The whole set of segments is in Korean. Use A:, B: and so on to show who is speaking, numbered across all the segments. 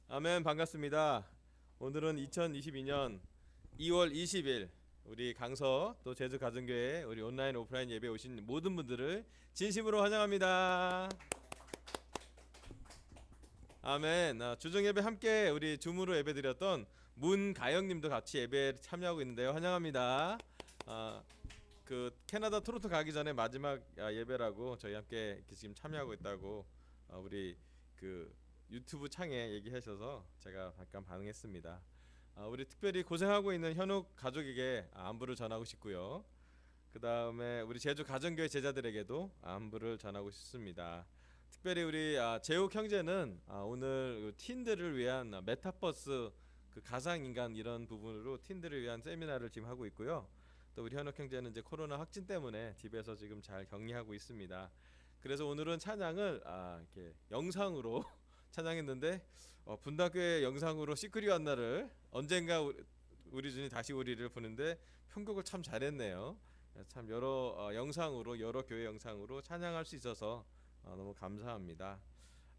A: 아멘. 반갑습니다. 오늘은 2022년 2월 20일 우리 강서 또 제주 가정교회 우리 온라인 오프라인 예배 오신 모든 분들을 진심으로 환영합니다. 아멘. 주중 예배 함께 우리 줌으로 예배 드렸던 문가영님도 같이 예배에 참여하고 있는데요. 환영합니다. 아, 그 캐나다 토론토 가기 전에 마지막 예배라고 저희 함께 지금 참여하고 있다고 우리 그 유튜브 창에 얘기하셔서 제가 잠깐 반응했습니다. 우리 특별히 고생하고 있는 현욱 가족에게 안부를 전하고 싶고요. 그 다음에 우리 제주 가정교회 제자들에게도 안부를 전하고 싶습니다. 특별히 우리 재욱 형제는 오늘 틴들을 위한 메타버스 그 가상인간 이런 부분으로 틴들을 위한 세미나를 지금 하고 있고요. 또 우리 현욱 형제는 이제 코로나 확진 때문에 집에서 지금 잘 격리하고 있습니다. 그래서 오늘은 찬양을 이렇게 영상으로 찬양했는데 분당교회 영상으로 시크릿 한나를 언젠가 우리 주님 다시 우리를 보는데 편곡을 참 잘했네요. 참 여러 영상으로 여러 교회 영상으로 찬양할 수 있어서 너무 감사합니다.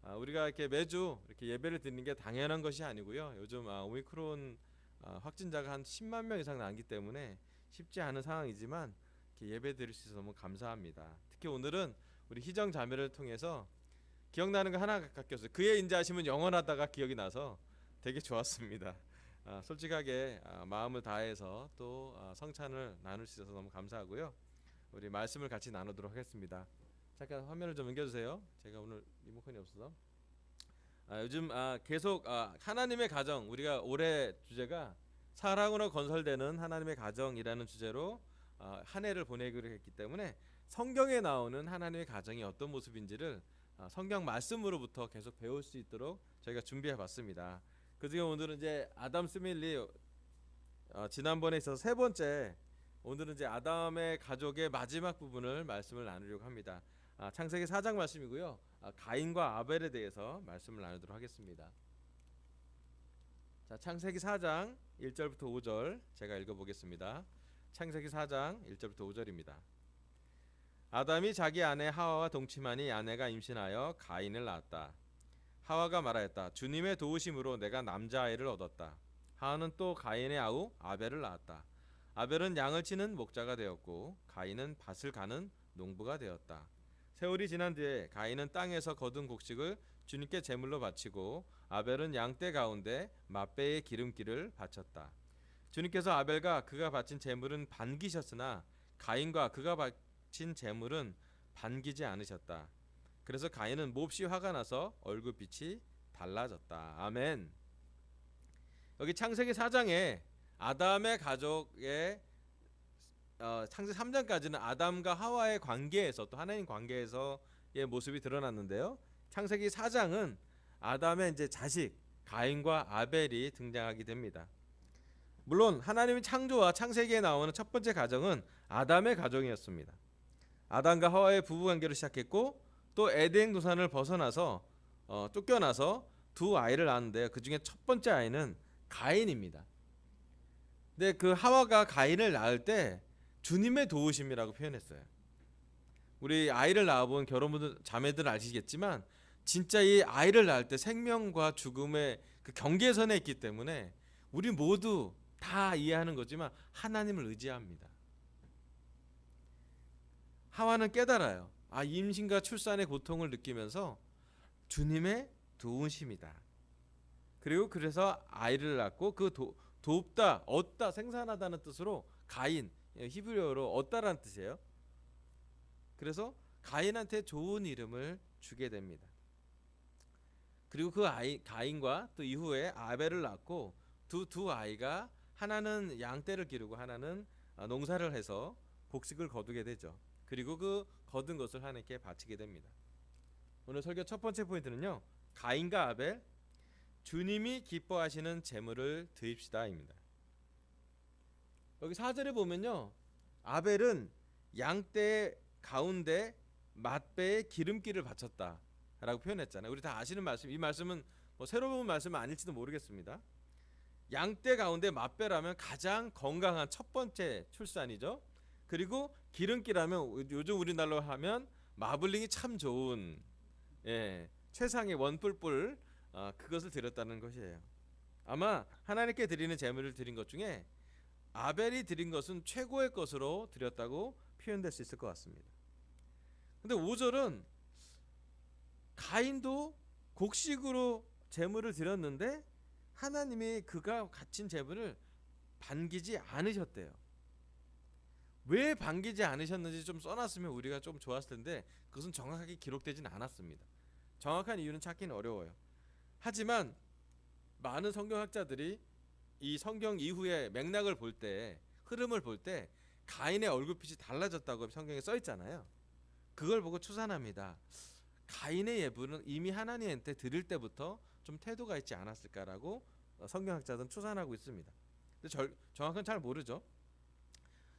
A: 우리가 이렇게 매주 이렇게 예배를 드리는 게 당연한 것이 아니고요. 요즘 오미크론 확진자가 한 10만 명 이상 나기 때문에 쉽지 않은 상황이지만 이렇게 예배 드릴 수 있어서 너무 감사합니다. 특히 오늘은 우리 희정 자매를 통해서 기억나는 거 하나 갖겼어요. 그의 인자하심은 영원하다가 기억이 나서 되게 좋았습니다. 솔직하게 마음을 다해서 또 성찬을 나눌 수 있어서 너무 감사하고요. 우리 말씀을 같이 나누도록 하겠습니다. 잠깐 화면을 좀 옮겨주세요. 제가 오늘 리모컨이 없어서 요즘 계속 하나님의 가정, 우리가 올해 주제가 사랑으로 건설되는 하나님의 가정이라는 주제로 한 해를 보내기로 했기 때문에 성경에 나오는 하나님의 가정이 어떤 모습인지를 성경 말씀으로부터 계속 배울 수 있도록 저희가 준비해봤습니다. 그중에 오늘은 이제 아담 스밀리 지난번에 있어서 세 번째, 오늘은 이제 아담의 가족의 마지막 부분을 말씀을 나누려고 합니다. 창세기 4장 말씀이고요. 가인과 아벨에 대해서 말씀을 나누도록 하겠습니다. 자, 창세기 4장 1절부터 5절 제가 읽어보겠습니다. 창세기 4장 1절부터 5절입니다. 아담이 자기 아내 하와와 동침하니 아내가 임신하여 가인을 낳았다. 하와가 말하였다. 주님의 도우심으로 내가 남자아이를 얻었다. 하와는 또 가인의 아우 아벨을 낳았다. 아벨은 양을 치는 목자가 되었고 가인은 밭을 가는 농부가 되었다. 세월이 지난 뒤에 가인은 땅에서 거둔 곡식을 주님께 제물로 바치고 아벨은 양떼 가운데 맛배의 기름기를 바쳤다. 주님께서 아벨과 그가 바친 제물은 반기셨으나 가인과 그가 바친 제물은 반기지 않으셨다. 그래서 가인은 몹시 화가 나서 얼굴빛이 달라졌다. 아멘. 여기 창세기 4장에 아담의 가족의 창세기 3장까지는 아담과 하와의 관계에서 또 하나님 관계에서의 모습이 드러났는데요. 창세기 4장은 아담의 이제 자식 가인과 아벨이 등장하게 됩니다. 물론 하나님의 창조와 창세기에 나오는 첫 번째 가정은 아담의 가정이었습니다. 아담과 하와의 부부 관계로 시작했고 또 에덴 동산을 벗어나서 쫓겨나서 두 아이를 낳았는데 그 중에 첫 번째 아이는 가인입니다. 근데 그 하와가 가인을 낳을 때 주님의 도우심이라고 표현했어요. 우리 아이를 낳아본 결혼분 자매들 아시겠지만 진짜 이 아이를 낳을 때 생명과 죽음의 그 경계선에 있기 때문에 우리 모두 다 이해하는 거지만 하나님을 의지합니다. 하와는 깨달아요. 임신과 출산의 고통을 느끼면서 주님의 도우심이다. 그리고 그래서 아이를 낳고 그 돕다, 얻다, 생산하다는 뜻으로 가인, 히브리어로 얻다라는 뜻이에요. 그래서 가인한테 좋은 이름을 주게 됩니다. 그리고 그 아이 가인과 또 이후에 아벨을 낳고 두 아이가 하나는 양떼를 기르고 하나는 농사를 해서 곡식을 거두게 되죠. 그리고 그 거둔 것을 하나님께 바치게 됩니다. 오늘 설교 첫 번째 포인트는요. 가인과 아벨, 주님이 기뻐하시는 제물을 드립시다입니다. 여기 4절에 보면요. 아벨은 양떼 가운데 맛배의 기름기를 바쳤다라고 표현했잖아요. 우리 다 아시는 말씀, 이 말씀은 새로운 말씀은 아닐지도 모르겠습니다. 양떼 가운데 맛배라면 가장 건강한 첫 번째 출산이죠. 그리고 기름기라면 요즘 우리나라로 하면 마블링이 참 좋은 최상의 원뿔뿔 그것을 드렸다는 것이에요. 아마 하나님께 드리는 제물을 드린 것 중에 아벨이 드린 것은 최고의 것으로 드렸다고 표현될 수 있을 것 같습니다. 근데 5절은 가인도 곡식으로 제물을 드렸는데 하나님이 그가 바친 제물을 반기지 않으셨대요. 왜 반기지 않으셨는지 좀 써놨으면 우리가 좀 좋았을 텐데 그것은 정확하게 기록되진 않았습니다. 정확한 이유는 찾기는 어려워요. 하지만 많은 성경학자들이 이 성경 이후의 맥락을 볼 때, 흐름을 볼 때 가인의 얼굴빛이 달라졌다고 성경에 써 있잖아요. 그걸 보고 추산합니다. 가인의 예물은 이미 하나님한테 드릴 때부터 좀 태도가 있지 않았을까라고 성경학자들은 추산하고 있습니다. 근데 정확한 잘 모르죠.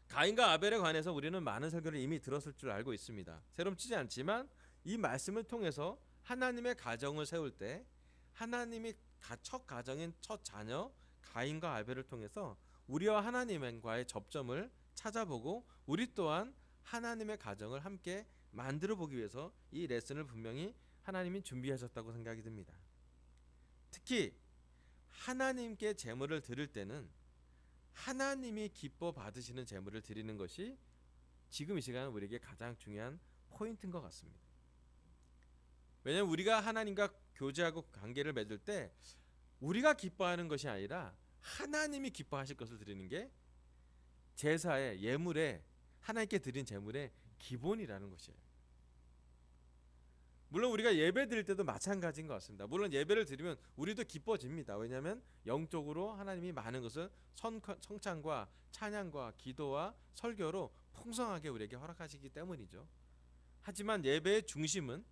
A: 가인과 아벨에 관해서 우리는 많은 설교를 이미 들었을 줄 알고 있습니다. 새롭지 않지만 이 말씀을 통해서 하나님의 가정을 세울 때 하나님이 첫 가정인 첫 자녀 가인과 아벨을 통해서 우리와 하나님과의 접점을 찾아보고 우리 또한 하나님의 가정을 함께 만들어 보기 위해서 이 레슨을 분명히 하나님이 준비하셨다고 생각이 듭니다. 특히 하나님께 제물을 드릴 때는 하나님이 기뻐 받으시는 제물을 드리는 것이 지금 이 시간 우리에게 가장 중요한 포인트인 것 같습니다. 왜냐하면 우리가 하나님과 교제하고 관계를 맺을 때 우리가 기뻐하는 것이 아니라 하나님이 기뻐하실 것을 드리는 게 제사의 예물에 하나님께 드린 제물의 기본이라는 것이에요. 물론 우리가 예배 드릴 때도 마찬가지인 것 같습니다. 물론 예배를 드리면 우리도 기뻐집니다. 왜냐하면 영적으로 하나님이 많은 것을 성찬과 찬양과 기도와 설교로 풍성하게 우리에게 허락하시기 때문이죠. 하지만 예배의 중심은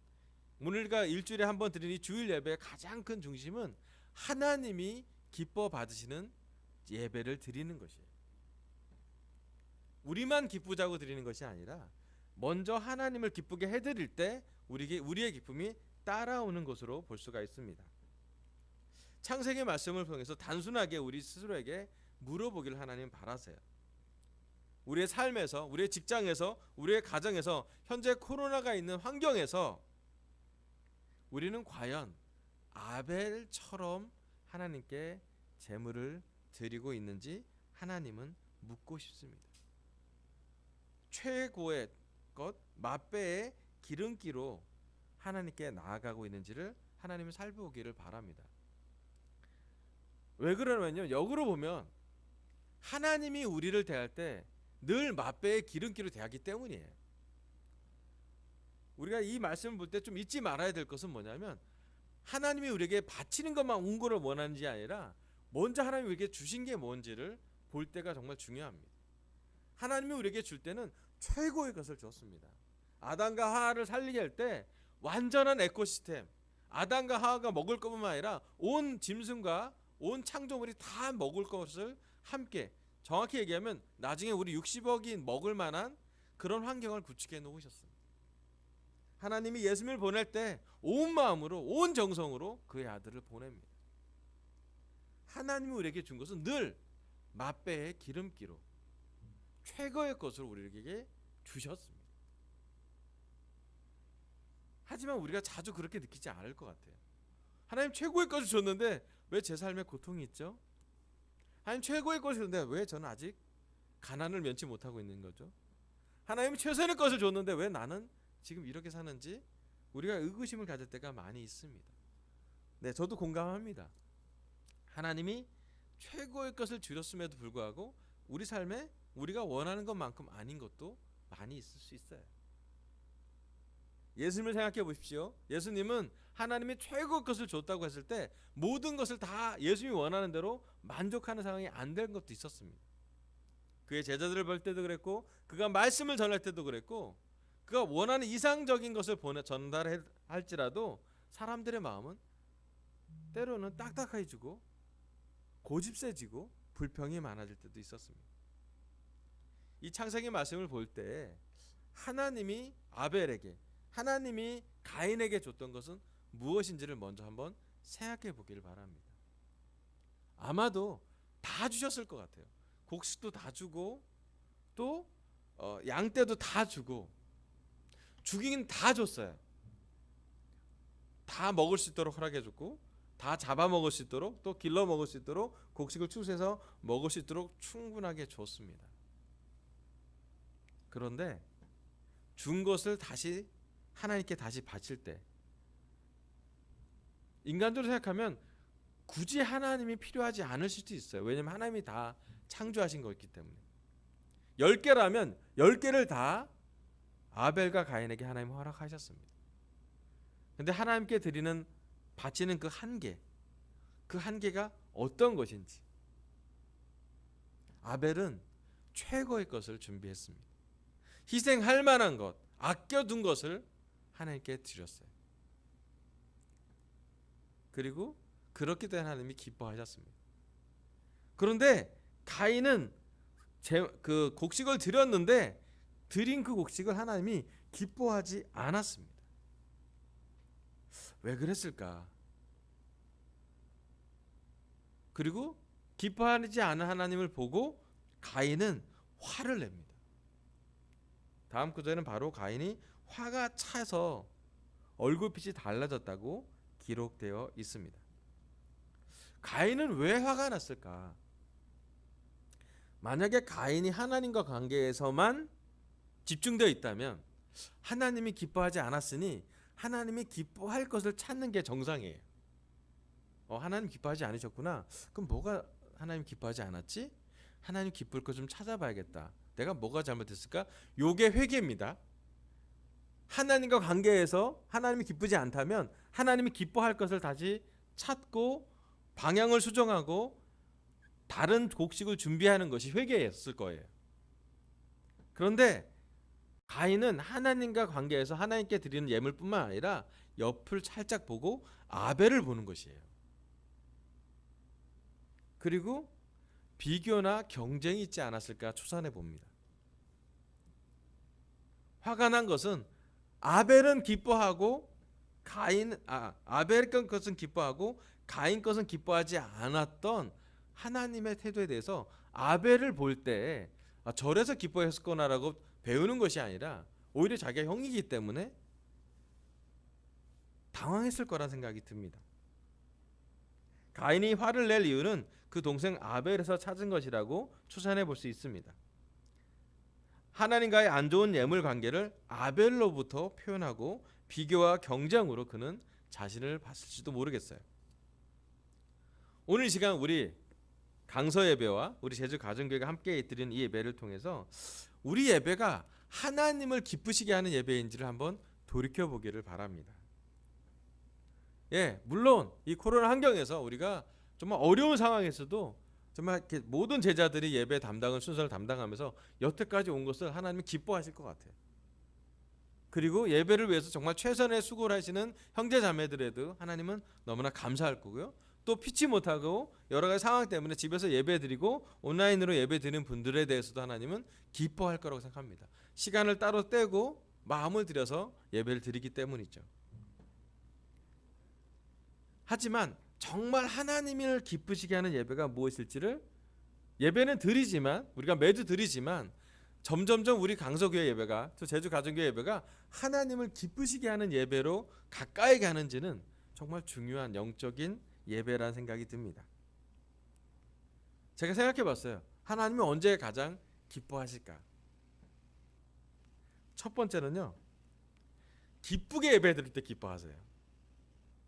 A: 우리가 일주일에 한 번 드리는 이 주일 예배의 가장 큰 중심은 하나님이 기뻐 받으시는 예배를 드리는 것이에요. 우리만 기쁘자고 드리는 것이 아니라 먼저 하나님을 기쁘게 해드릴 때 우리의 기쁨이 따라오는 것으로 볼 수가 있습니다. 창세기 말씀을 통해서 단순하게 우리 스스로에게 물어보기를 하나님 바라세요. 우리의 삶에서, 우리의 직장에서, 우리의 가정에서, 현재 코로나가 있는 환경에서 우리는 과연 아벨처럼 하나님께 제물을 드리고 있는지 하나님은 묻고 싶습니다. 최고의 것, 맛배의 기름기로 하나님께 나아가고 있는지를 하나님은 살펴보기를 바랍니다. 왜 그러냐면요, 역으로 보면 하나님이 우리를 대할 때 늘 맛배의 기름기로 대하기 때문이에요. 우리가 이 말씀을 볼 때 좀 잊지 말아야 될 것은 뭐냐면 하나님이 우리에게 바치는 것만 온 거를 원하는지 아니라 먼저 하나님이 우리에게 주신 게 뭔지를 볼 때가 정말 중요합니다. 하나님이 우리에게 줄 때는 최고의 것을 줬습니다. 아담과 하와를 살리게 할 때 완전한 에코시스템, 아담과 하와가 먹을 것뿐만 아니라 온 짐승과 온 창조물이 다 먹을 것을 함께, 정확히 얘기하면 나중에 우리 60억이 먹을 만한 그런 환경을 구축해 놓으셨습니다. 하나님이 예수님을 보낼 때 온 마음으로 온 정성으로 그의 아들을 보냅니다. 하나님이 우리에게 준 것은 늘 맛배의 기름기로 최고의 것을 우리에게 주셨습니다. 하지만 우리가 자주 그렇게 느끼지 않을 것 같아요. 하나님 최고의 것을 줬는데 왜 제 삶에 고통이 있죠? 하나님 최고의 것을 줬는데 왜 저는 아직 가난을 면치 못하고 있는 거죠? 하나님 최선의 것을 줬는데 왜 나는 지금 이렇게 사는지 우리가 의구심을 가질 때가 많이 있습니다. 네, 저도 공감합니다. 하나님이 최고의 것을 주셨음에도 불구하고 우리 삶에 우리가 원하는 것만큼 아닌 것도 많이 있을 수 있어요. 예수님을 생각해 보십시오. 예수님은 하나님이 최고의 것을 줬다고 했을 때 모든 것을 다 예수님이 원하는 대로 만족하는 상황이 안 된 것도 있었습니다. 그의 제자들을 볼 때도 그랬고 그가 말씀을 전할 때도 그랬고 그가 원하는 이상적인 것을 전달할지라도 사람들의 마음은 때로는 딱딱해지고 고집세지고 불평이 많아질 때도 있었습니다. 이 창세기 말씀을 볼 때 하나님이 아벨에게, 하나님이 가인에게 줬던 것은 무엇인지를 먼저 한번 생각해 보기를 바랍니다. 아마도 다 주셨을 것 같아요. 곡식도 다 주고 또 양떼도 다 주고 주긴 다 줬어요. 다 먹을 수 있도록 허락해 줬고 다 잡아먹을 수 있도록 또 길러 먹을 수 있도록 곡식을 추수해서 먹을 수 있도록 충분하게 줬습니다. 그런데 준 것을 다시 하나님께 다시 바칠 때 인간적으로 생각하면 굳이 하나님이 필요하지 않을 수도 있어요. 왜냐하면 하나님이 다 창조하신 거기 때문에. 10개라면 10개를 다 아벨과 가인에게 하나님 허락하셨습니다. 근데 하나님께 드리는 바치는 그 한 개, 그 한 개가 어떤 것인지 아벨은 최고의 것을 준비했습니다. 희생할 만한 것, 아껴둔 것을 하나님께 드렸어요. 그리고 그렇기 때문에 하나님이 기뻐하셨습니다. 그런데 가인은 그 곡식을 드렸는데 드린 그 곡식을 하나님이 기뻐하지 않았습니다. 왜 그랬을까? 그리고 기뻐하지 않은 하나님을 보고 가인은 화를 냅니다. 다음 구절에는 바로 가인이 화가 차서 얼굴빛이 달라졌다고 기록되어 있습니다. 가인은 왜 화가 났을까? 만약에 가인이 하나님과 관계에서만 집중되어 있다면 하나님이 기뻐하지 않았으니 하나님이 기뻐할 것을 찾는 게 정상이에요. 하나님 기뻐하지 않으셨구나. 그럼 뭐가 하나님 기뻐하지 않았지? 하나님 기쁠 것 좀 찾아봐야겠다. 내가 뭐가 잘못했을까? 요게 회개입니다. 하나님과 관계에서 하나님이 기쁘지 않다면 하나님이 기뻐할 것을 다시 찾고 방향을 수정하고 다른 곡식을 준비하는 것이 회개였을 거예요. 그런데 가인은 하나님과 관계에서 하나님께 드리는 예물뿐만 아니라 옆을 살짝 보고 아벨을 보는 것이에요. 그리고 비교나 경쟁이 있지 않았을까 추산해 봅니다. 화가 난 것은 아벨은 기뻐하고 아벨 것은 기뻐하고 가인 것은 기뻐하지 않았던 하나님의 태도에 대해서 아벨을 볼 때 저래서 기뻐했거나라고 배우는 것이 아니라 오히려 자기가 형이기 때문에 당황했을 거란 생각이 듭니다. 가인이 화를 낼 이유는 그 동생 아벨에서 찾은 것이라고 추산해 볼 수 있습니다. 하나님과의 안 좋은 예물 관계를 아벨로부터 표현하고 비교와 경쟁으로 그는 자신을 봤을지도 모르겠어요. 오늘 이 시간 우리 강서 예배와 우리 제주 가정교회가 함께 드리는 이 예배를 통해서 우리 예배가 하나님을 기쁘시게 하는 예배인지를 한번 돌이켜보기를 바랍니다. 물론 이 코로나 환경에서 우리가 정말 어려운 상황에서도 정말 이렇게 모든 제자들이 예배 담당을 순서를 담당하면서 여태까지 온 것을 하나님이 기뻐하실 것 같아요. 그리고 예배를 위해서 정말 최선의 수고를 하시는 형제 자매들에도 하나님은 너무나 감사할 거고요. 또 피치 못하고 여러 가지 상황 때문에 집에서 예배드리고 온라인으로 예배드리는 분들에 대해서도 하나님은 기뻐할 거라고 생각합니다. 시간을 따로 떼고 마음을 들여서 예배를 드리기 때문이죠. 하지만 정말 하나님을 기쁘시게 하는 예배가 무엇일지를 예배는 드리지만 우리가 매주 드리지만 점점점 우리 강서교회 예배가 또 제주 가정교회 예배가 하나님을 기쁘시게 하는 예배로 가까이 가는지는 정말 중요한 영적인 예배라는 생각이 듭니다. 제가 생각해 봤어요. 하나님이 언제 가장 기뻐하실까? 첫 번째는요. 기쁘게 예배 드릴 때 기뻐하세요.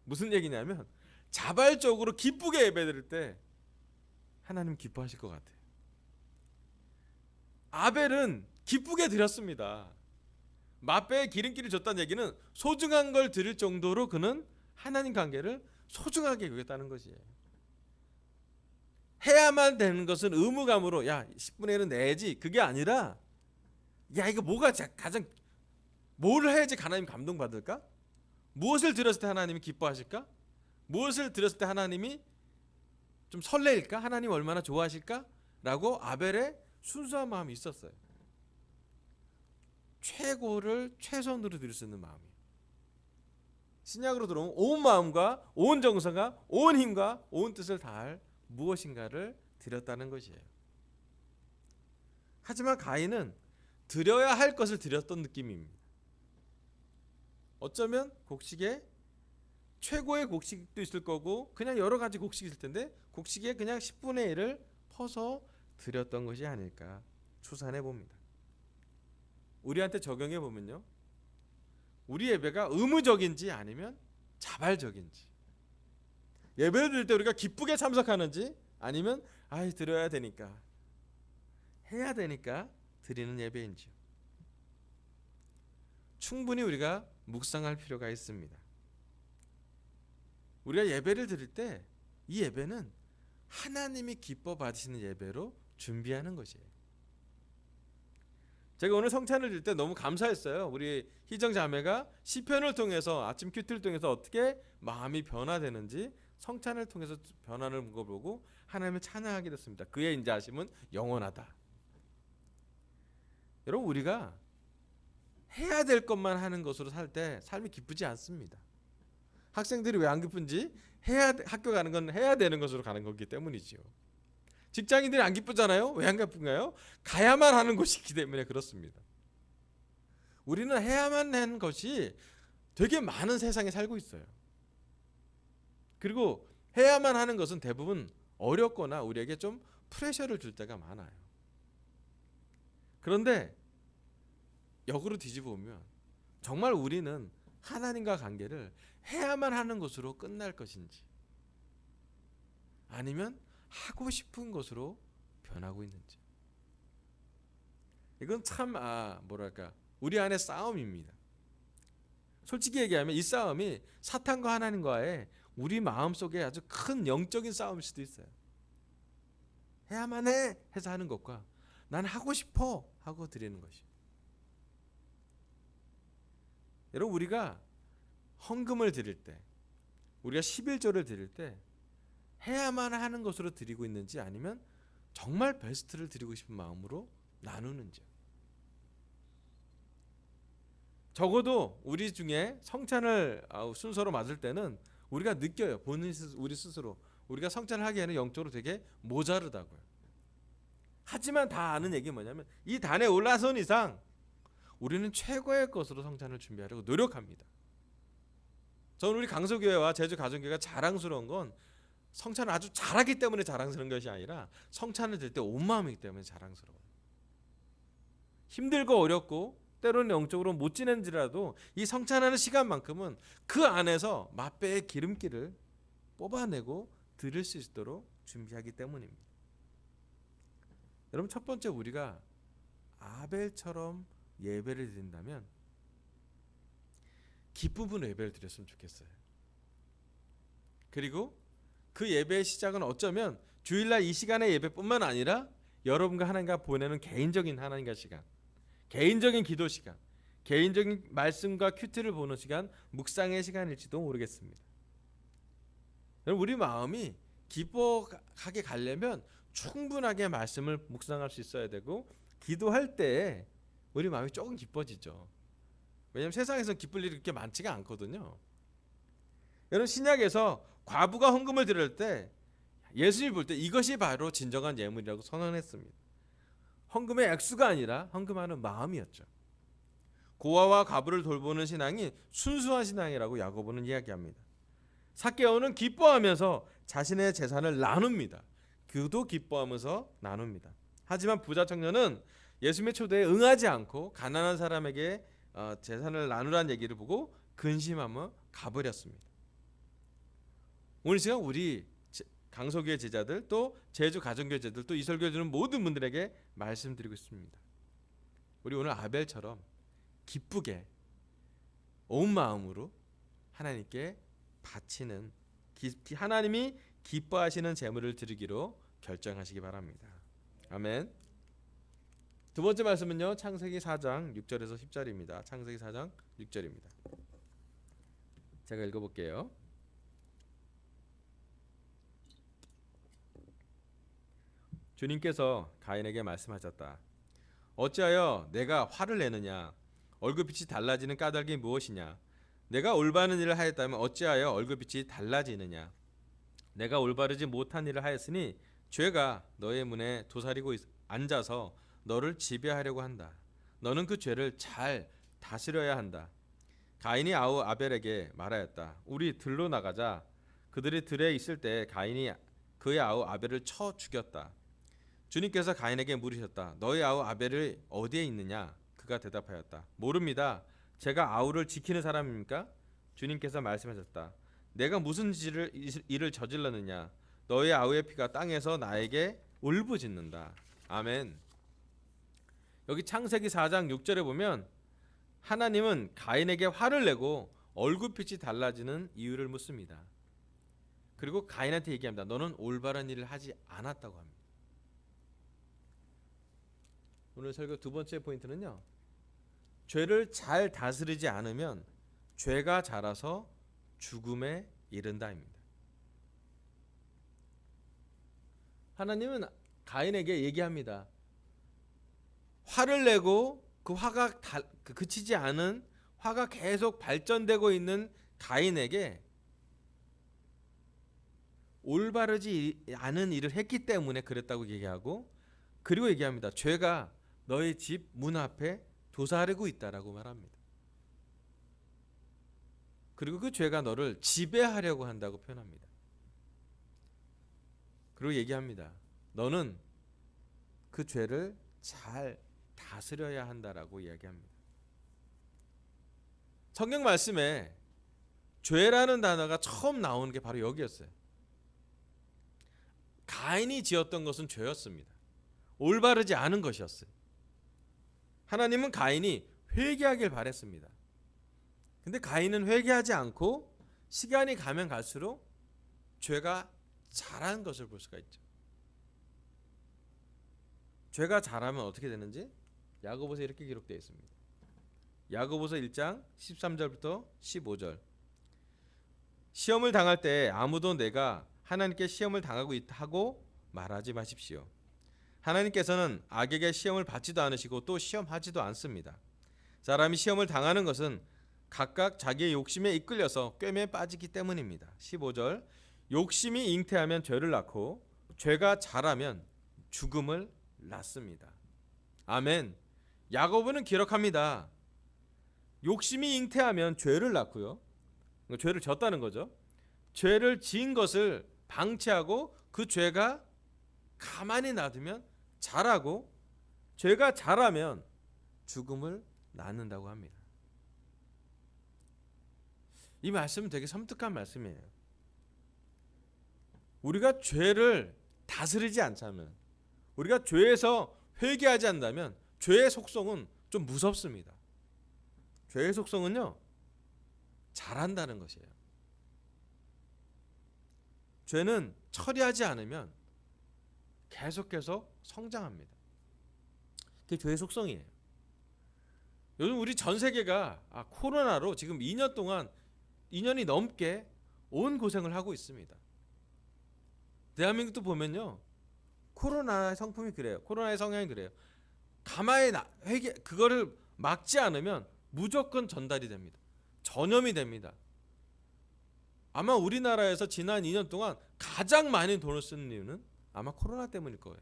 A: 무슨 얘기냐면 자발적으로 기쁘게 예배 드릴 때 하나님 기뻐하실 것 같아요. 아벨은 기쁘게 드렸습니다. 맛배에 기름기를 줬다는 얘기는 소중한 걸 드릴 정도로 그는 하나님 관계를 소중하게 여겼다는 것이에요. 해야만 되는 것은 의무감으로 10분의 1은 내야지 그게 아니라 이거 뭐가 가장 뭘 해야지 하나님 감동받을까? 무엇을 드렸을 때 하나님이 기뻐하실까? 무엇을 드렸을 때 하나님이 좀 설레일까? 하나님 얼마나 좋아하실까? 라고 아벨의 순수한 마음이 있었어요. 최고를 최선으로 드릴 수 있는 마음이에요. 신약으로 들어오면 온 마음과 온 정성과 온 힘과 온 뜻을 다할 무엇인가를 드렸다는 것이에요. 하지만 가인은 드려야 할 것을 드렸던 느낌입니다. 어쩌면 곡식에 최고의 곡식도 있을 거고 그냥 여러 가지 곡식이 있을 텐데 곡식에 그냥 10분의 1을 퍼서 드렸던 것이 아닐까 추산해 봅니다. 우리한테 적용해 보면요, 우리 예배가 의무적인지 아니면 자발적인지, 예배를 드릴 때 우리가 기쁘게 참석하는지 아니면 드려야 되니까 해야 되니까 드리는 예배인지요. 충분히 우리가 묵상할 필요가 있습니다. 우리가 예배를 드릴 때 이 예배는 하나님이 기뻐 받으시는 예배로 준비하는 것이에요. 제가 오늘 성찬을 드릴 때 너무 감사했어요. 우리 희정 자매가 시편을 통해서, 아침 큐티를 통해서 어떻게 마음이 변화되는지 성찬을 통해서 변화를 보고 하나님을 찬양하게 됐습니다. 그의 인자하심은 영원하다. 여러분, 우리가 해야 될 것만 하는 것으로 살 때 삶이 기쁘지 않습니다. 학생들이 왜 안 기쁜지, 학교 가는 건 해야 되는 것으로 가는 거기 때문이지요. 직장인들이 안 기쁘잖아요. 왜 안 기쁜가요? 가야만 하는 곳이기 때문에 그렇습니다. 우리는 해야만 하는 것이 되게 많은 세상에 살고 있어요. 그리고 해야만 하는 것은 대부분 어렵거나 우리에게 좀 프레셔를 줄 때가 많아요. 그런데 역으로 뒤집어 보면 정말 우리는 하나님과 관계를 해야만 하는 것으로 끝날 것인지 아니면 하고 싶은 것으로 변하고 있는지, 이건 참 우리 안의 싸움입니다. 솔직히 얘기하면 이 싸움이 사탄과 하나님과의 우리 마음속에 아주 큰 영적인 싸움일 수도 있어요. 해야만 해 해서 하는 것과 난 하고 싶어 하고 드리는 것이. 여러분, 우리가 헌금을 드릴 때, 우리가 11조를 드릴 때 해야만 하는 것으로 드리고 있는지 아니면 정말 베스트를 드리고 싶은 마음으로 나누는지. 적어도 우리 중에 성찬을 순서로 맞을 때는 우리가 느껴요. 우리 스스로 우리가 성찬을 하기에는 영적으로 되게 모자르다고요. 하지만 다 아는 얘기 뭐냐면 이 단에 올라선 이상 우리는 최고의 것으로 성찬을 준비하려고 노력합니다. 저는 우리 강서교회와 제주 가정교회가 자랑스러운 건 성찬을 아주 잘하기 때문에 자랑스러운 것이 아니라 성찬을 드릴 때 온 마음이기 때문에 자랑스러워요. 힘들고 어렵고 때로는 영적으로 못 지낸지라도 이 성찬하는 시간만큼은 그 안에서 맛배의 기름기를 뽑아내고 드릴 수 있도록 준비하기 때문입니다. 여러분, 첫 번째, 우리가 아벨처럼 예배를 드린다면 기쁨으로 예배를 드렸으면 좋겠어요. 그리고 그 예배의 시작은 어쩌면 주일날 이 시간의 예배뿐만 아니라 여러분과 하나님과 보내는 개인적인 하나님과 시간, 개인적인 기도 시간, 개인적인 말씀과 큐티를 보는 시간, 묵상의 시간일지도 모르겠습니다. 여러분, 우리 마음이 기뻐하게 가려면 충분하게 말씀을 묵상할 수 있어야 되고, 기도할 때 우리 마음이 조금 기뻐지죠. 왜냐하면 세상에서 기쁠 일이 그렇게 많지가 않거든요. 여러분, 신약에서 과부가 헌금을 드릴 때 예수님이 볼 때 이것이 바로 진정한 예물이라고 선언했습니다. 헌금의 액수가 아니라 헌금하는 마음이었죠. 고아와 과부를 돌보는 신앙이 순수한 신앙이라고 야고보는 이야기합니다. 삭개오는 기뻐하면서 자신의 재산을 나눕니다. 그도 기뻐하면서 나눕니다. 하지만 부자 청년은 예수님의 초대에 응하지 않고 가난한 사람에게 재산을 나누라는 얘기를 보고 근심하며 가버렸습니다. 오늘 시간 우리 강서교회 제자들, 또 제주 가정교회 제자들, 또 이설교회 주는 모든 분들에게 말씀드리고 있습니다. 우리 오늘 아벨처럼 기쁘게 온 마음으로 하나님께 바치는, 하나님이 기뻐하시는 제물을 드리기로 결정하시기 바랍니다. 아멘. 두 번째 말씀은요, 창세기 4장 6절에서 10절입니다. 창세기 4장 6절입니다. 제가 읽어볼게요. 주님께서 가인에게 말씀하셨다. 어찌하여 내가 화를 내느냐? 얼굴빛이 달라지는 까닭이 무엇이냐? 내가 올바른 일을 하였다면 어찌하여 얼굴빛이 달라지느냐? 내가 올바르지 못한 일을 하였으니 죄가 너의 문에 도사리고 앉아서 너를 지배하려고 한다. 너는 그 죄를 잘 다스려야 한다. 가인이 아우 아벨에게 말하였다. 우리 들로 나가자. 그들이 들에 있을 때 가인이 그의 아우 아벨을 쳐 죽였다. 주님께서 가인에게 물으셨다. 너희 아우 아벨이 어디에 있느냐? 그가 대답하였다. 모릅니다. 제가 아우를 지키는 사람입니까? 주님께서 말씀하셨다. 내가 무슨 일을 저질렀느냐? 너희 아우의 피가 땅에서 나에게 울부짖는다. 아멘. 여기 창세기 4장 6절에 보면 하나님은 가인에게 화를 내고 얼굴빛이 달라지는 이유를 묻습니다. 그리고 가인한테 얘기합니다. 너는 올바른 일을 하지 않았다고 합니다. 오늘 설교 두 번째 포인트는요. 죄를 잘 다스리지 않으면 죄가 자라서 죽음에 이른다입니다. 하나님은 가인에게 얘기합니다. 화를 내고 그 화가 그치지 않은 화가 계속 발전되고 있는 가인에게 올바르지 않은 일을 했기 때문에 그랬다고 얘기하고, 그리고 얘기합니다. 죄가 너의 집 문 앞에 도사리고 있다라고 말합니다. 그리고 그 죄가 너를 지배하려고 한다고 표현합니다. 그리고 얘기합니다. 너는 그 죄를 잘 다스려야 한다라고 이야기합니다. 성경 말씀에 죄라는 단어가 처음 나오는 게 바로 여기였어요. 가인이 지었던 것은 죄였습니다. 올바르지 않은 것이었어요. 하나님은 가인이 회개하길 바랬습니다. 근데 가인은 회개하지 않고 시간이 가면 갈수록 죄가 자라는 것을 볼 수가 있죠. 죄가 자라면 어떻게 되는지 야고보서 이렇게 기록되어 있습니다. 야고보서 1장 13절부터 15절. 시험을 당할 때 아무도 내가 하나님께 시험을 당하고 있다고 말하지 마십시오. 하나님께서는 악에게 시험을 받지도 않으시고 또 시험하지도 않습니다. 사람이 시험을 당하는 것은 각각 자기의 욕심에 이끌려서 꿰매에 빠지기 때문입니다. 15절. 욕심이 잉태하면 죄를 낳고 죄가 자라면 죽음을 낳습니다. 아멘. 야고보는 기록합니다. 욕심이 잉태하면 죄를 낳고요. 죄를 졌다는 거죠. 죄를 지은 것을 방치하고 그 죄가 가만히 놔두면 자라고, 죄가 자라면 죽음을 낳는다고 합니다. 이 말씀은 되게 섬뜩한 말씀이에요. 우리가 죄를 다스리지 않자면, 우리가 죄에서 회개하지 않는다면 죄의 속성은 좀 무섭습니다. 죄의 속성은요, 자란다는 것이에요. 죄는 처리하지 않으면 계속 성장합니다. 그게 죄의 속성이에요. 요즘 우리 전 세계가 코로나로 지금 2년 동안 2년이 넘게 온 고생을 하고 있습니다. 대한민국도 보면요, 코로나의 성품이 그래요. 코로나의 성향이 그래요. 가만히 그거를 막지 않으면 무조건 전달이 됩니다. 전염이 됩니다. 아마 우리나라에서 지난 2년 동안 가장 많이 돈을 쓰는 이유는 아마 코로나 때문일 거예요.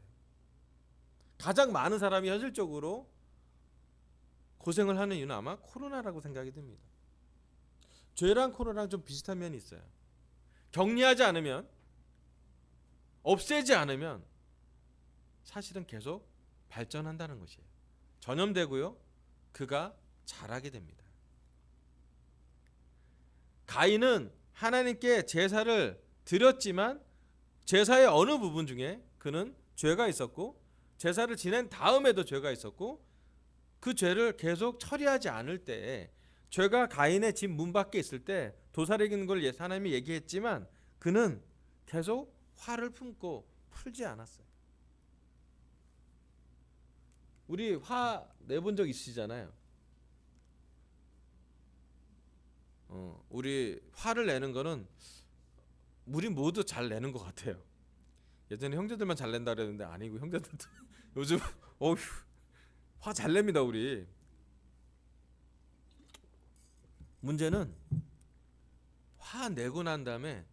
A: 가장 많은 사람이 현실적으로 고생을 하는 이유는 아마 코로나라고 생각이 듭니다. 죄랑 코로나랑 좀 비슷한 면이 있어요. 격리하지 않으면, 없애지 않으면 사실은 계속 발전한다는 것이에요. 전염되고요, 그가 자라게 됩니다. 가인은 하나님께 제사를 드렸지만 제사의 어느 부분 중에 그는 죄가 있었고, 제사를 지낸 다음에도 죄가 있었고, 그 죄를 계속 처리하지 않을 때, 죄가 가인의 집 문 밖에 있을 때 도사리는 걸 하나님이 얘기했지만 그는 계속 화를 품고 풀지 않았어요. 우리 화 내본 적 있으시잖아요. 우리 화를 내는 거는 우리 모두 잘 내는 것 같아요. 예전에 형제들만 잘 낸다 그랬는데 아니고, 형제들도 요즘 화 잘 냅니다. 우리. 문제는 화 내고 난 다음에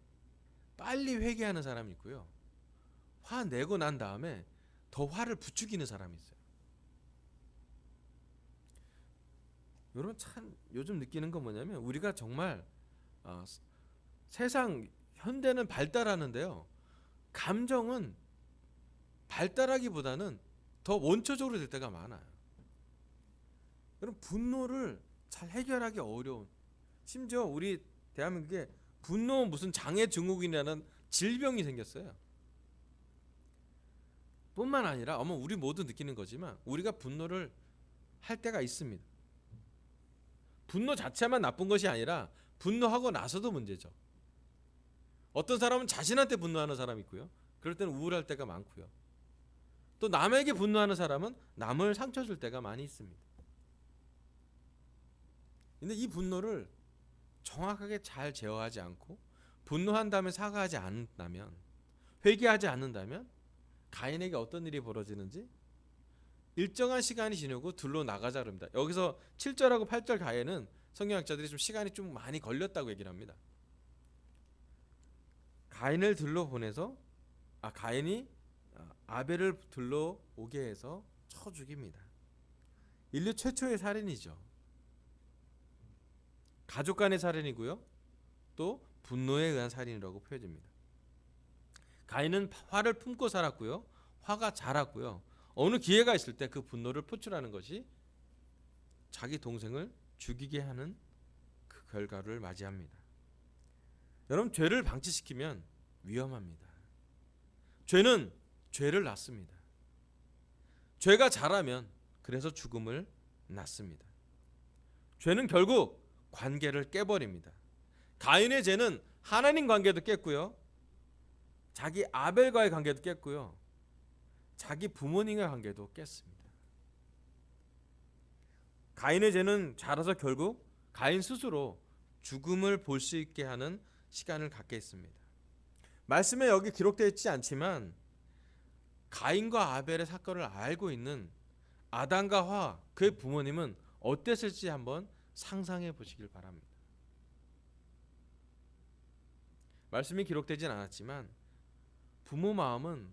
A: 빨리 회개하는 사람이 있고요, 화 내고 난 다음에 더 화를 부추기는 사람이 있어요. 여러분 참 요즘 느끼는 건 뭐냐면 우리가 정말 어, 세상 현대는 발달하는데요. 감정은 발달하기보다는 더 원초적으로 될 때가 많아요. 여러분 분노를 잘 해결하기 어려운, 심지어 우리 대한민국에 분노 무슨 장애 증후군이라는 질병이 생겼어요. 뿐만 아니라 아마 우리 모두 느끼는 거지만 우리가 분노를 할 때가 있습니다. 분노 자체만 나쁜 것이 아니라 분노하고 나서도 문제죠. 어떤 사람은 자신한테 분노하는 사람이 있고요. 그럴 때는 우울할 때가 많고요. 또 남에게 분노하는 사람은 남을 상처 줄 때가 많이 있습니다. 근데 이 분노를 정확하게 잘 제어하지 않고 분노한 다음에 사과하지 않는다면, 회개하지 않는다면 가인에게 어떤 일이 벌어지는지 일정한 시간이 지나고 둘로 나가자 그럽니다. 여기서 7절하고 8절 가인은 성경학자들이 좀 시간이 좀 많이 걸렸다고 얘기를 합니다. 가인을 들러 보내서 가인이 아벨을 들러 오게 해서 쳐 죽입니다. 인류 최초의 살인이죠. 가족 간의 살인이고요. 또 분노에 의한 살인이라고 표현됩니다. 가인은 화를 품고 살았고요. 화가 자랐고요. 어느 기회가 있을 때 그 분노를 표출하는 것이 자기 동생을 죽이게 하는 그 결과를 맞이합니다. 여러분 죄를 방치시키면 위험합니다. 죄는 죄를 낳습니다. 죄가 자라면 그래서 죽음을 낳습니다. 죄는 결국 관계를 깨버립니다. 가인의 죄는 하나님 관계도 깼고요. 자기 아벨과의 관계도 깼고요. 자기 부모님과의 관계도 깼습니다. 가인의 죄는 자라서 결국 가인 스스로 죽음을 볼 수 있게 하는 시간을 갖게 했습니다. 말씀에 여기 기록되어 있지 않지만 가인과 아벨의 사건을 알고 있는 아담과 하와 그의 부모님은 어땠을지 한번 상상해 보시길 바랍니다. 말씀이 기록되진 않았지만 부모 마음은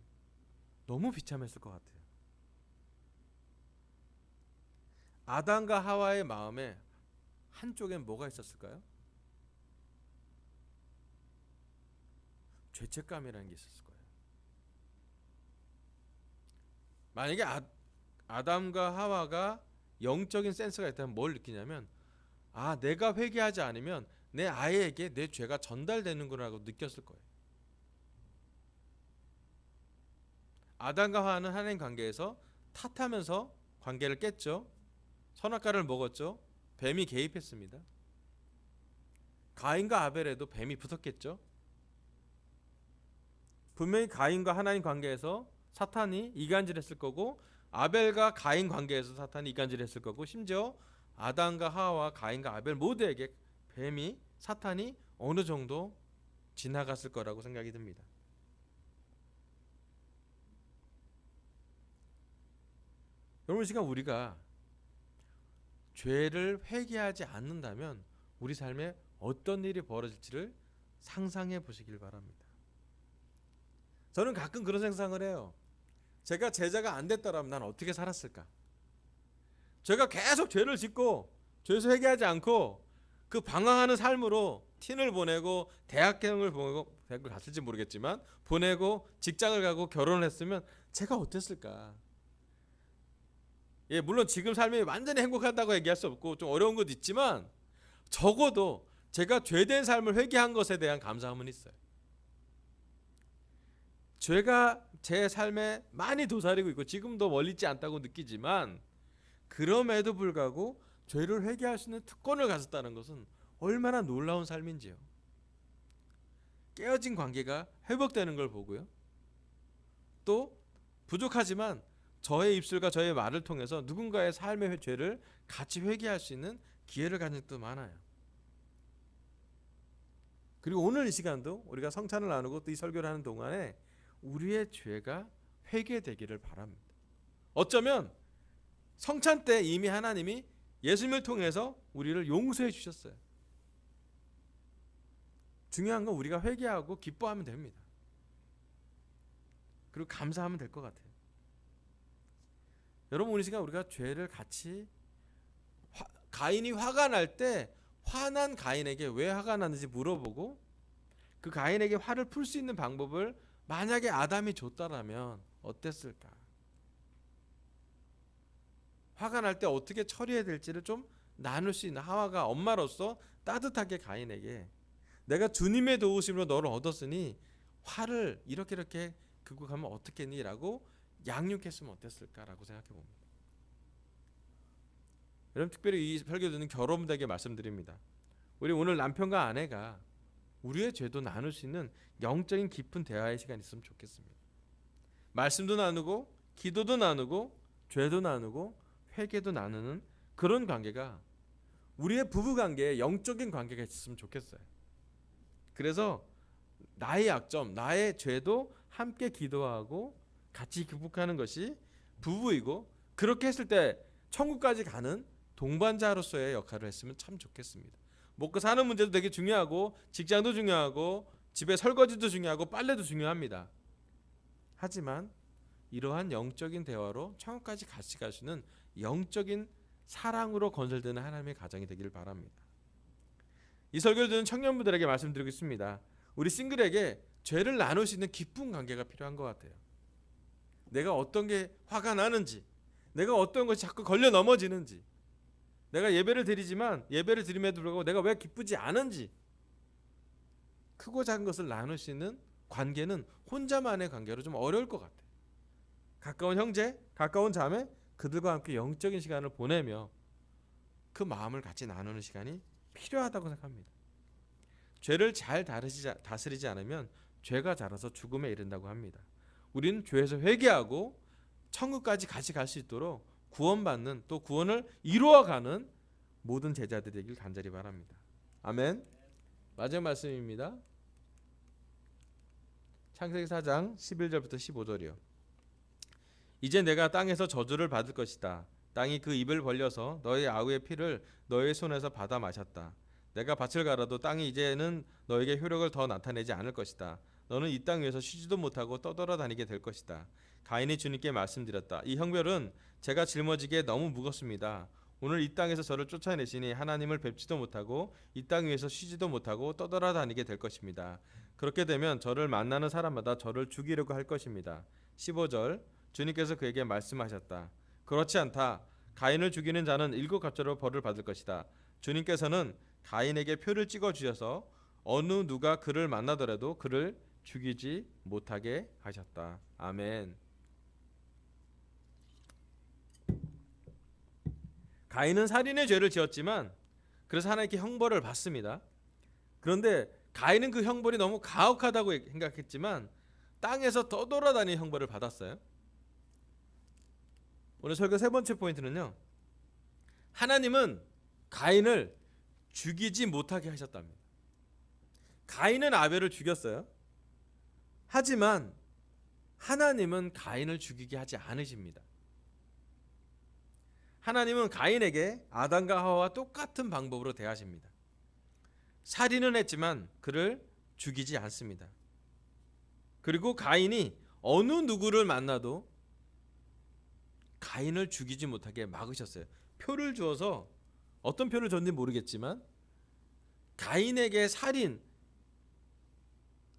A: 너무 비참했을 것 같아요. 아담과 하와의 마음에 한쪽엔 뭐가 있었을까요? 죄책감이라는 게 있었을 거예요. 만약에 아담과 하와가 영적인 센스가 있다면 뭘 느끼냐면 내가 회개하지 않으면 내 아이에게 내 죄가 전달되는구나라고 느꼈을 거예요. 아담과 하와는 하나님 관계에서 탓하면서 관계를 깼죠. 선악과를 먹었죠. 뱀이 개입했습니다. 가인과 아벨에도 뱀이 붙었겠죠. 분명히 가인과 하나님 관계에서 사탄이 이간질했을 거고 아벨과 가인 관계에서 사탄이 이간질했을 거고 심지어 아담과 하와, 가인과 아벨 모두에게 뱀이 사탄이 어느 정도 지나갔을 거라고 생각이 듭니다. 여러분, 이 시간 우리가 죄를 회개하지 않는다면 우리 삶에 어떤 일이 벌어질지를 상상해 보시길 바랍니다. 저는 가끔 그런 생각을 해요. 제가 제자가 안 됐더라면 난 어떻게 살았을까? 제가 계속 죄를 짓고 죄에서 회개하지 않고 그 방황하는 삶으로 틴을 보내고 대학생을 보내고 대학을 갔을지 모르겠지만 보내고 직장을 가고 결혼을 했으면 제가 어땠을까? 물론 지금 삶이 완전히 행복하다고 얘기할 수 없고 좀 어려운 것도 있지만 적어도 제가 죄된 삶을 회개한 것에 대한 감사함은 있어요. 죄가 제 삶에 많이 도사리고 있고 지금도 멀리 있지 않다고 느끼지만 그럼에도 불구하고 죄를 회개할 수 있는 특권을 가졌다는 것은 얼마나 놀라운 삶인지요. 깨어진 관계가 회복되는 걸 보고요. 또 부족하지만 저의 입술과 저의 말을 통해서 누군가의 삶의 죄를 같이 회개할 수 있는 기회를 가진 적도 많아요. 그리고 오늘 이 시간도 우리가 성찬을 나누고 또 이 설교를 하는 동안에 우리의 죄가 회개되기를 바랍니다. 어쩌면 성찬 때 이미 하나님이 예수님을 통해서 우리를 용서해 주셨어요. 중요한 건 우리가 회개하고 기뻐하면 됩니다. 그리고 감사하면 될 것 같아요. 여러분, 오늘 시간 우리가 죄를 같이 가인이 화가 날 때 화난 가인에게 왜 화가 났는지 물어보고 그 가인에게 화를 풀 수 있는 방법을 만약에 아담이 줬다라면 어땠을까? 화가 날 때 어떻게 처리해야 될지를 좀 나눌 수 있는 하와가 엄마로서 따뜻하게 가인에게 내가 주님의 도우심으로 너를 얻었으니 화를 이렇게 극복하면 어떻겠니? 라고 양육했으면 어땠을까라고 생각해 봅니다. 여러분, 특별히 이 설교 듣는 결혼부에게 말씀드립니다. 우리 오늘 남편과 아내가 우리의 죄도 나눌 수 있는 영적인 깊은 대화의 시간이 있으면 좋겠습니다. 말씀도 나누고 기도도 나누고 죄도 나누고 회개도 나누는 그런 관계가 우리의 부부 관계에 영적인 관계가 있으면 좋겠어요. 그래서 나의 약점, 나의 죄도 함께 기도하고 같이 극복하는 것이 부부이고, 그렇게 했을 때 천국까지 가는 동반자로서의 역할을 했으면 참 좋겠습니다. 먹고 사는 문제도 되게 중요하고 직장도 중요하고 집에 설거지도 중요하고 빨래도 중요합니다. 하지만 이러한 영적인 대화로 천국까지 같이 가시는 영적인 사랑으로 건설되는 하나님의 가정이 되기를 바랍니다. 이 설교를 듣는 청년분들에게 말씀드리고 있습니다. 우리 싱글에게 죄를 나눌 수 있는 깊은 관계가 필요한 것 같아요. 내가 어떤 게 화가 나는지, 내가 어떤 것이 자꾸 걸려 넘어지는지, 내가 예배를 드리지만 예배를 드림에도 불구하고 내가 왜 기쁘지 않은지, 크고 작은 것을 나눌 수 있는 관계는 혼자만의 관계로 좀 어려울 것 같아요. 가까운 형제, 가까운 자매, 그들과 함께 영적인 시간을 보내며 그 마음을 같이 나누는 시간이 필요하다고 생각합니다. 죄를 잘 다스리지 않으면 죄가 자라서 죽음에 이른다고 합니다. 우리는 죄에서 회개하고 천국까지 같이 갈 수 있도록 구원받는, 또 구원을 이루어가는 모든 제자들이 되길 간절히 바랍니다. 아멘. 마지막 말씀입니다. 창세기 4장 11절부터 15절이요. 이제 내가 땅에서 저주를 받을 것이다. 땅이 그 입을 벌려서 너의 아우의 피를 너의 손에서 받아 마셨다. 내가 밭을 갈아도 땅이 이제는 너에게 효력을 더 나타내지 않을 것이다. 너는 이 땅 위에서 쉬지도 못하고 떠돌아다니게 될 것이다. 가인이 주님께 말씀드렸다. 이 형벌은 제가 짊어지기에 너무 무겁습니다. 오늘 이 땅에서 저를 쫓아내시니 하나님을 뵙지도 못하고 이 땅 위에서 쉬지도 못하고 떠돌아다니게 될 것입니다. 그렇게 되면 저를 만나는 사람마다 저를 죽이려고 할 것입니다. 15절, 주님께서 그에게 말씀하셨다. 그렇지 않다. 가인을 죽이는 자는 7갑절로 벌을 받을 것이다. 주님께서는 가인에게 표를 찍어 주셔서 어느 누가 그를 만나더라도 그를 죽이지 못하게 하셨다. 아멘. 가인은 살인의 죄를 지었지만 그래서 하나님께 형벌을 받습니다. 그런데 가인은 그 형벌이 너무 가혹하다고 생각했지만 땅에서 떠돌아다니는 형벌을 받았어요. 오늘 설교 세 번째 포인트는요, 하나님은 가인을 죽이지 못하게 하셨답니다. 가인은 아벨을 죽였어요. 하지만 하나님은 가인을 죽이게 하지 않으십니다. 하나님은 가인에게 아담과 하와와 똑같은 방법으로 대하십니다. 살인은 했지만 그를 죽이지 않습니다. 그리고 가인이 어느 누구를 만나도 가인을 죽이지 못하게 막으셨어요. 표를 주어서, 어떤 표를 줬는지 모르겠지만 가인에게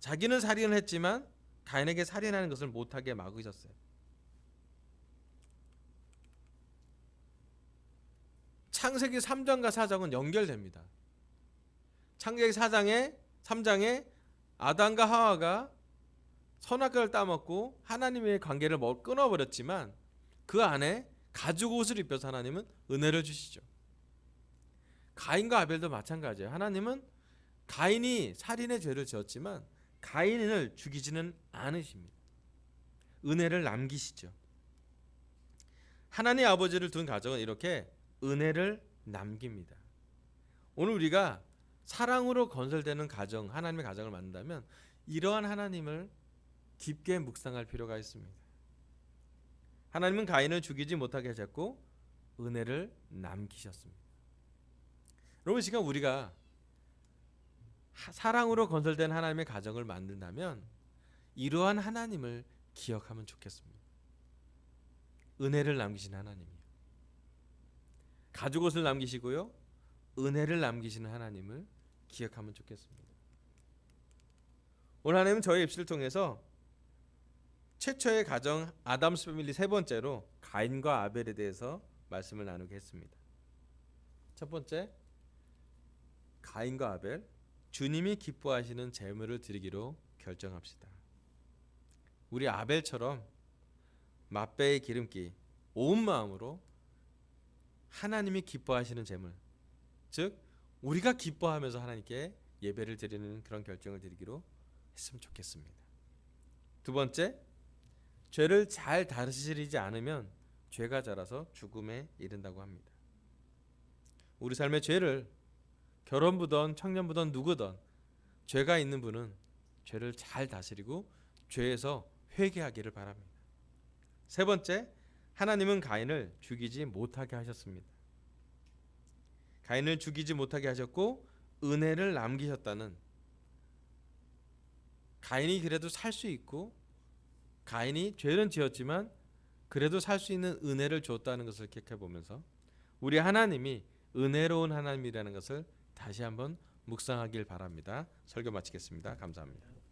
A: 자기는 살인을 했지만 가인에게 살인하는 것을 못하게 막으셨어요. 창세기 3장과 4장은 연결됩니다. 창세기 3장에 아담과 하와가 선악과를 따먹고 하나님의 관계를 끊어버렸지만 그 안에 가죽 옷을 입혀서 하나님은 은혜를 주시죠. 가인과 아벨도 마찬가지예요. 하나님은 가인이 살인의 죄를 지었지만 가인을 죽이지는 않으십니다. 은혜를 남기시죠. 하나님 아버지를 둔 가정은 이렇게 은혜를 남깁니다. 오늘 우리가 사랑으로 건설되는 가정, 하나님의 가정을 만든다면 이러한 하나님을 깊게 묵상할 필요가 있습니다. 하나님은 가인을 죽이지 못하게 하셨고 은혜를 남기셨습니다. 여러분, 지금 우리가 사랑으로 건설된 하나님의 가정을 만든다면 이러한 하나님을 기억하면 좋겠습니다. 은혜를 남기신 하나님이요. 가죽옷을 남기시고요. 은혜를 남기시는 하나님을 기억하면 좋겠습니다. 오늘 하나님은 저희 입시를 통해서 최초의 가정 아담스 패밀리 세 번째로 가인과 아벨에 대해서 말씀을 나누게 했습니다. 첫 번째, 가인과 아벨, 주님이 기뻐하시는 제물을 드리기로 결정합시다. 우리 아벨처럼 맛배의 기름기, 온 마음으로 하나님이 기뻐하시는 제물, 즉 우리가 기뻐하면서 하나님께 예배를 드리는 그런 결정을 드리기로 했으면 좋겠습니다. 두 번째, 죄를 잘 다스리지 않으면 죄가 자라서 죽음에 이른다고 합니다. 우리 삶의 죄를 결혼부든 청년부든 누구든 죄가 있는 분은 죄를 잘 다스리고 죄에서 회개하기를 바랍니다. 세 번째, 하나님은 가인을 죽이지 못하게 하셨습니다. 가인을 죽이지 못하게 하셨고 은혜를 남기셨다는, 가인이 그래도 살 수 있고 가인이 죄는 지었지만 그래도 살 수 있는 은혜를 줬다는 것을 기억해 보면서 우리 하나님이 은혜로운 하나님이라는 것을 다시 한번 묵상하길 바랍니다. 설교 마치겠습니다. 감사합니다.